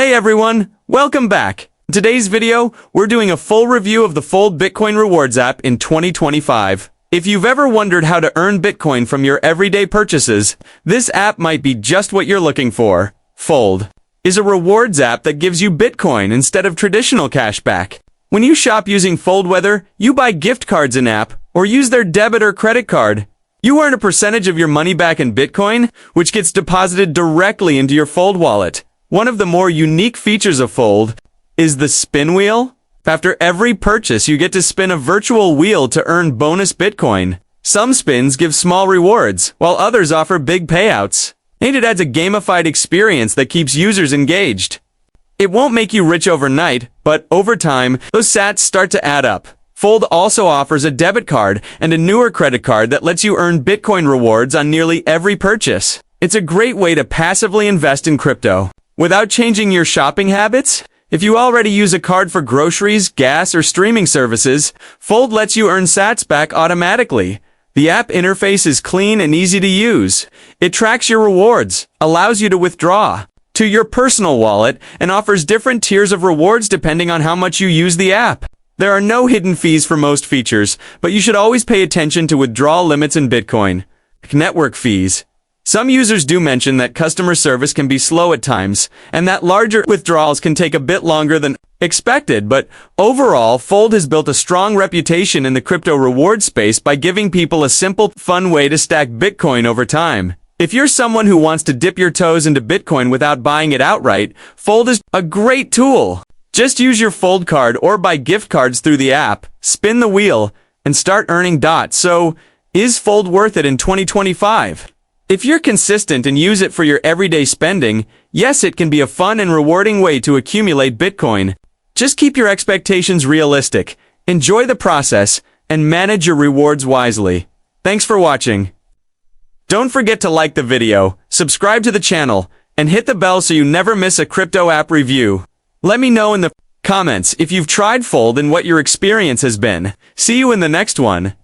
Hey everyone, welcome back. In today's video, we're doing a full review of the Fold Bitcoin Rewards app in 2025. If you've ever wondered how to earn Bitcoin from your everyday purchases, this app might be just what you're looking for. Fold is a rewards app that gives you Bitcoin instead of traditional cashback. When you shop using Fold, whether you buy gift cards in-app or use their debit or credit card, you earn a percentage of your money back in Bitcoin, which gets deposited directly into your Fold wallet. One of the more unique features of Fold is the spin wheel. After every purchase, you get to spin a virtual wheel to earn bonus Bitcoin. Some spins give small rewards, while others offer big payouts. And it adds a gamified experience that keeps users engaged. It won't make you rich overnight, but over time, those sats start to add up. Fold also offers a debit card and a newer credit card that lets you earn Bitcoin rewards on nearly every purchase. It's a great way to passively invest in crypto without changing your shopping habits. If you already use a card for groceries, gas, or streaming services, Fold lets you earn sats back automatically. The app interface is clean and easy to use. It tracks your rewards, allows you to withdraw to your personal wallet, and offers different tiers of rewards depending on how much you use the app. There are no hidden fees for most features, but you should always pay attention to withdrawal limits in Bitcoin. Network fees. Some users do mention that customer service can be slow at times, and that larger withdrawals can take a bit longer than expected, but overall, Fold has built a strong reputation in the crypto reward space by giving people a simple, fun way to stack Bitcoin over time. If you're someone who wants to dip your toes into Bitcoin without buying it outright, Fold is a great tool. Just use your Fold card or buy gift cards through the app, spin the wheel, and start earning dots. So, is Fold worth it in 2025? If you're consistent and use it for your everyday spending, yes, it can be a fun and rewarding way to accumulate Bitcoin. Just keep your expectations realistic, enjoy the process, and manage your rewards wisely. Thanks for watching. Don't forget to like the video, subscribe to the channel, and hit the bell so you never miss a crypto app review. Let me know in the comments if you've tried Fold and what your experience has been. See you in the next one.